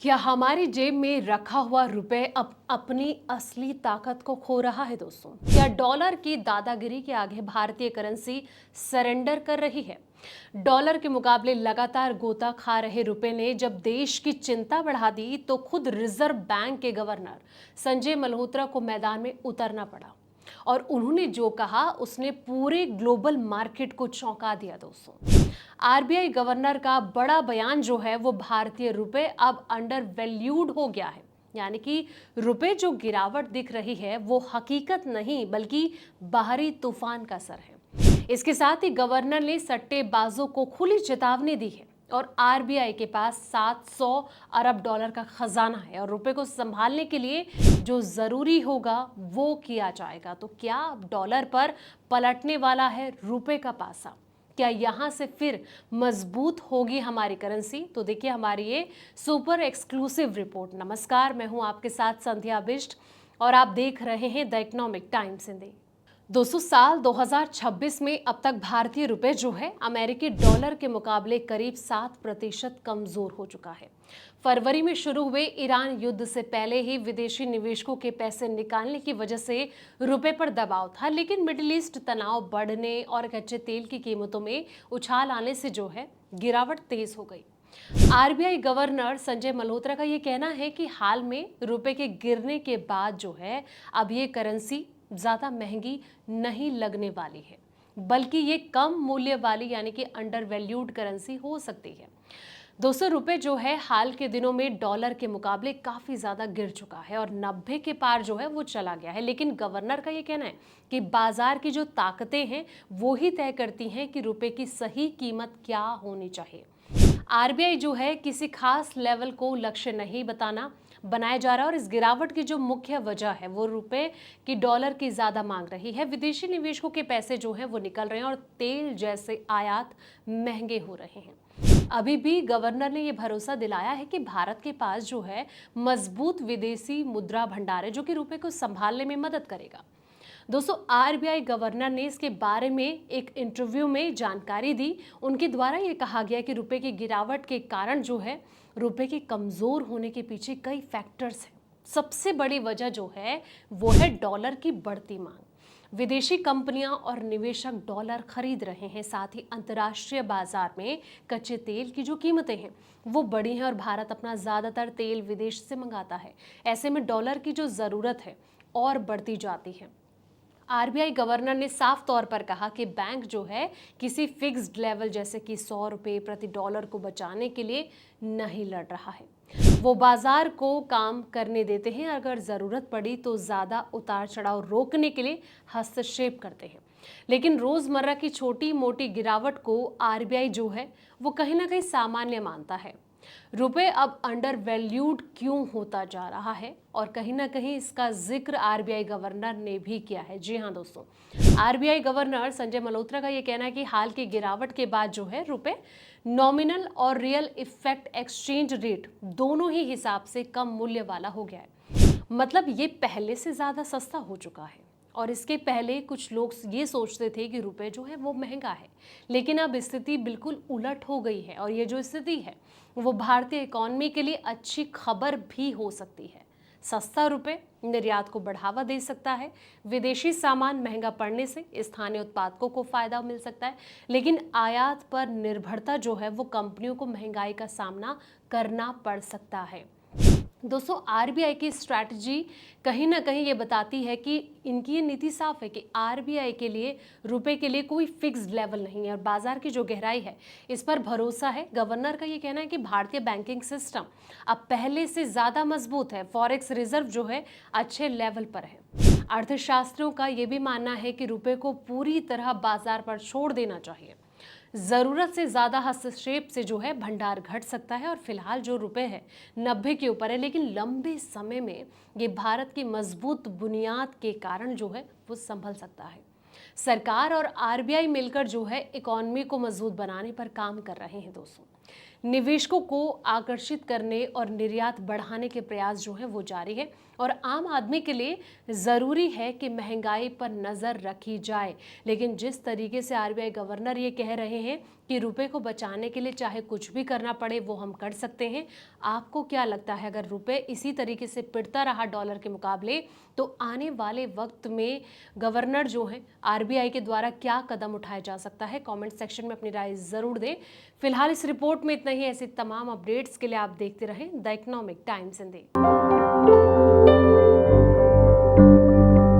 क्या हमारी जेब में रखा हुआ रुपए अब अपनी असली ताकत को खो रहा है दोस्तों? क्या डॉलर की दादागिरी के आगे भारतीय करेंसी सरेंडर कर रही है? डॉलर के मुकाबले लगातार गोता खा रहे रुपए ने जब देश की चिंता बढ़ा दी तो खुद रिजर्व बैंक के गवर्नर संजय मल्होत्रा को मैदान में उतरना पड़ा। और उन्होंने जो कहा उसने पूरे ग्लोबल मार्केट को चौंका दिया दोस्तों। आरबीआई गवर्नर का बड़ा बयान जो है वो भारतीय रुपए अब अंडर वैल्यूड हो गया है। यानी कि रुपए जो गिरावट दिख रही है वो हकीकत नहीं बल्कि बाहरी तूफान का असर है। इसके साथ ही गवर्नर ने सट्टेबाजों को खुली चेतावनी दी है और आरबीआई के पास 700 अरब डॉलर का खजाना है और रुपए को संभालने के लिए जो जरूरी होगा वो किया जाएगा। तो क्या डॉलर पर पलटने वाला है रुपए का पासा? क्या यहां से फिर मजबूत होगी हमारी करेंसी? तो देखिए हमारी ये सुपर एक्सक्लूसिव रिपोर्ट। नमस्कार, मैं हूं आपके साथ संध्या बिष्ट और आप देख रहे हैं द इकोनॉमिक टाइम्स हिंदी। दोस्तों, साल 2026 में अब तक भारतीय रुपए जो है अमेरिकी डॉलर के मुकाबले करीब 7% कमजोर हो चुका है। फरवरी में शुरू हुए ईरान युद्ध से पहले ही विदेशी निवेशकों के पैसे निकालने की वजह से रुपए पर दबाव था, लेकिन मिडिल ईस्ट तनाव बढ़ने और कच्चे तेल की कीमतों में उछाल आने से जो है गिरावट तेज हो गई। आरबीआई गवर्नर संजय मल्होत्रा का ये कहना है कि हाल में रुपए के गिरने के बाद जो है अब ये करेंसी ज्यादा महंगी नहीं लगने वाली है, बल्कि ये कम मूल्य वाली यानी कि अंडर वैल्यूड करेंसी हो सकती है। 200 रुपए जो है हाल के दिनों में डॉलर के मुकाबले काफी ज्यादा गिर चुका है और 90 के पार जो है वो चला गया है। लेकिन गवर्नर का ये कहना है कि बाजार की जो ताकतें हैं वो ही तय करती हैं कि रुपए की सही कीमत क्या होनी चाहिए। आरबीआई जो है किसी खास लेवल को लक्ष्य नहीं बनाया जा रहा है और इस गिरावट की जो मुख्य वजह है वो रुपए की डॉलर की ज्यादा मांग रही है। विदेशी निवेशकों के पैसे जो हैं वो निकल रहे हैं और तेल जैसे आयात महंगे हो रहे हैं। अभी भी गवर्नर ने ये भरोसा दिलाया है कि भारत के पास जो है मजबूत विदेशी मुद्रा भंडार है जो कि रुपए को संभालने में मदद करेगा। दोस्तों, आरबीआई गवर्नर ने इसके बारे में एक इंटरव्यू में जानकारी दी। उनके द्वारा ये कहा गया कि रुपए की गिरावट के कारण जो है रुपए के कमजोर होने के पीछे कई फैक्टर्स हैं। सबसे बड़ी वजह जो है वो है डॉलर की बढ़ती मांग। विदेशी कंपनियां और निवेशक डॉलर खरीद रहे हैं, साथ ही अंतर्राष्ट्रीय बाजार में कच्चे तेल की जो कीमतें हैं वो बढ़ी हैं और भारत अपना ज्यादातर तेल विदेश से मंगाता है। ऐसे में डॉलर की जो जरूरत है और बढ़ती जाती है। आरबीआई गवर्नर ने साफ तौर पर कहा कि बैंक जो है किसी फिक्स्ड लेवल जैसे कि 100 रुपये प्रति डॉलर को बचाने के लिए नहीं लड़ रहा है। वो बाजार को काम करने देते हैं, अगर जरूरत पड़ी तो ज्यादा उतार चढ़ाव रोकने के लिए हस्तक्षेप करते हैं। लेकिन रोजमर्रा की छोटी मोटी गिरावट को आरबीआई जो है वो कहीं ना कहीं सामान्य मानता है। रुपए अब अंडर वैल्यूड क्यों होता जा रहा है और कहीं ना कहीं इसका जिक्र आरबीआई गवर्नर ने भी किया है। जी हाँ दोस्तों, आरबीआई गवर्नर संजय मल्होत्रा का ये कहना है कि हाल की गिरावट के बाद जो है रुपए नॉमिनल और रियल इफेक्ट एक्सचेंज रेट दोनों ही हिसाब से कम मूल्य वाला हो गया है। मतलब ये पहले से ज्यादा सस्ता हो चुका है। और इसके पहले कुछ लोग ये सोचते थे कि रुपए जो है वो महंगा है, लेकिन अब स्थिति बिल्कुल उलट हो गई है और ये जो स्थिति है वो भारतीय इकोनॉमी के लिए अच्छी खबर भी हो सकती है। सस्ता रुपए निर्यात को बढ़ावा दे सकता है, विदेशी सामान महंगा पड़ने से स्थानीय उत्पादकों को फायदा मिल सकता है, लेकिन आयात पर निर्भरता जो है वो कंपनियों को महंगाई का सामना करना पड़ सकता है। दोस्तों, आरबीआई की स्ट्रैटेजी कहीं ना कहीं ये बताती है कि इनकी ये नीति साफ है कि आरबीआई के लिए रुपए के लिए कोई फिक्स्ड लेवल नहीं है और बाजार की जो गहराई है इस पर भरोसा है। गवर्नर का ये कहना है कि भारतीय बैंकिंग सिस्टम अब पहले से ज्यादा मजबूत है, फॉरेक्स रिजर्व जो है अच्छे लेवल पर है। अर्थशास्त्रियों का ये भी मानना है कि रुपए को पूरी तरह बाजार पर छोड़ देना चाहिए। जरूरत से ज्यादा हस्तक्षेप से जो है भंडार घट सकता है और फिलहाल जो रुपए है 90 के ऊपर है, लेकिन लंबे समय में ये भारत की मजबूत बुनियाद के कारण जो है वो संभल सकता है। सरकार और आरबीआई मिलकर जो है इकोनॉमी को मजबूत बनाने पर काम कर रहे हैं। दोस्तों, निवेशकों को आकर्षित करने और निर्यात बढ़ाने के प्रयास जो है वो जारी है और आम आदमी के लिए ज़रूरी है कि महंगाई पर नज़र रखी जाए। लेकिन जिस तरीके से आरबीआई गवर्नर ये कह रहे हैं कि रुपए को बचाने के लिए चाहे कुछ भी करना पड़े वो हम कर सकते हैं। आपको क्या लगता है, अगर रुपए इसी तरीके से पिटता रहा डॉलर के मुकाबले तो आने वाले वक्त में गवर्नर जो हैं आरबीआई के द्वारा क्या कदम उठाया जा सकता है? कमेंट सेक्शन में अपनी राय जरूर दें। फिलहाल इस रिपोर्ट में इतना ही। ऐसे तमाम अपडेट्स के लिए आप देखते रहें द इकोनॉमिक टाइम्स हिंदी।